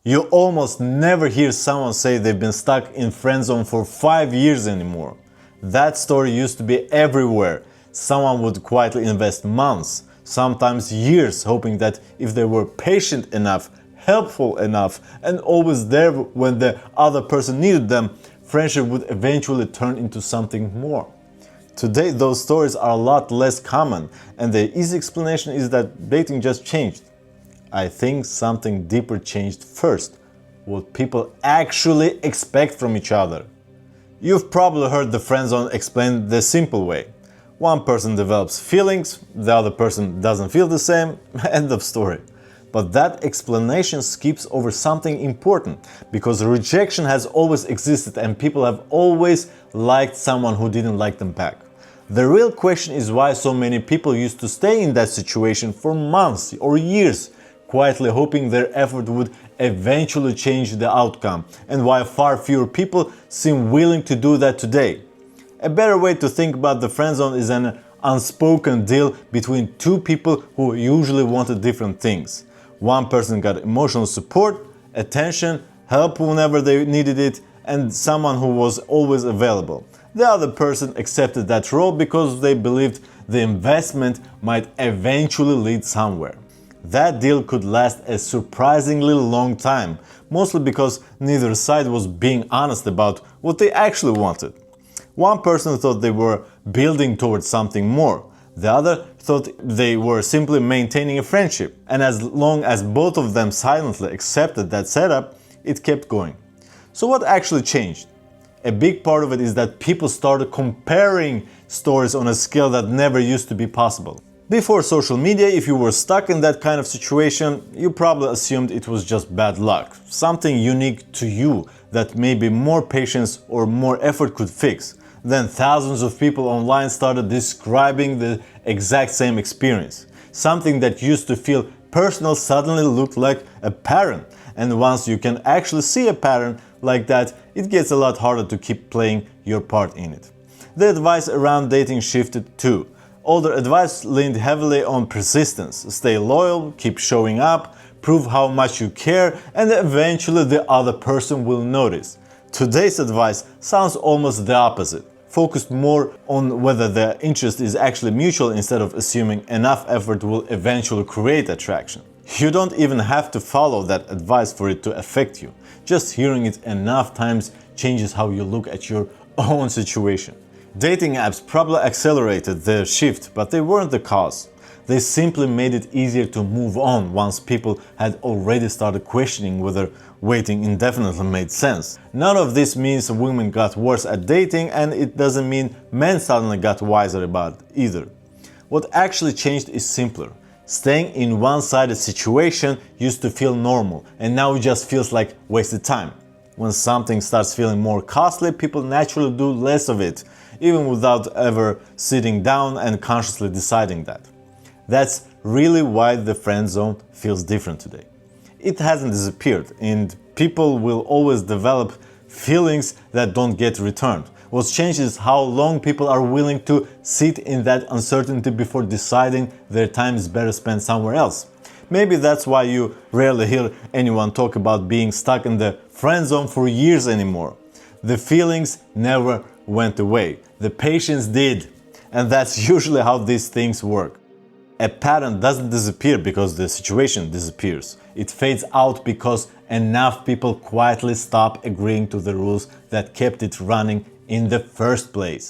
You almost never hear someone say they've been stuck in friend zone for 5 years anymore. That story used to be everywhere. Someone would quietly invest months, sometimes years, hoping that if they were patient enough, helpful enough, and always there when the other person needed them, friendship would eventually turn into something more. Today those stories are a lot less common, and the easy explanation is that dating just changed. I think something deeper changed first: what people actually expect from each other. You've probably heard the friend zone explained the simple way. One person develops feelings, the other person doesn't feel the same, end of story. But that explanation skips over something important, because rejection has always existed and people have always liked someone who didn't like them back. The real question is why so many people used to stay in that situation for months or years, quietly hoping their effort would eventually change the outcome, and why far fewer people seem willing to do that today. A better way to think about the friend zone is an unspoken deal between two people who usually wanted different things. One person got emotional support, attention, help whenever they needed it, and someone who was always available. The other person accepted that role because they believed the investment might eventually lead somewhere. That deal could last a surprisingly long time, mostly because neither side was being honest about what they actually wanted. One person thought they were building towards something more. The other thought they were simply maintaining a friendship. And as long as both of them silently accepted that setup, it kept going. So what actually changed? A big part of it is that people started comparing stories on a scale that never used to be possible. Before social media, if you were stuck in that kind of situation, you probably assumed it was just bad luck, something unique to you that maybe more patience or more effort could fix. Then thousands of people online started describing the exact same experience. Something that used to feel personal suddenly looked like a pattern. And once you can actually see a pattern like that, it gets a lot harder to keep playing your part in it. The advice around dating shifted too. Older advice leaned heavily on persistence. Stay loyal, keep showing up, prove how much you care, and eventually the other person will notice. Today's advice sounds almost the opposite, focused more on whether the interest is actually mutual instead of assuming enough effort will eventually create attraction. You don't even have to follow that advice for it to affect you. Just hearing it enough times changes how you look at your own situation. Dating apps probably accelerated the shift, but they weren't the cause. They simply made it easier to move on once people had already started questioning whether waiting indefinitely made sense. None of this means women got worse at dating, and it doesn't mean men suddenly got wiser about it either. What actually changed is simpler. Staying in one-sided situation used to feel normal, and now it just feels like wasted time. When something starts feeling more costly, people naturally do less of it, even without ever sitting down and consciously deciding that. That's really why the friend zone feels different today. It hasn't disappeared, and people will always develop feelings that don't get returned. What's changed is how long people are willing to sit in that uncertainty before deciding their time is better spent somewhere else. Maybe that's why you rarely hear anyone talk about being stuck in the friend zone for years anymore. The feelings never went away. The patience did. And that's usually how these things work. A pattern doesn't disappear because the situation disappears. It fades out because enough people quietly stop agreeing to the rules that kept it running in the first place.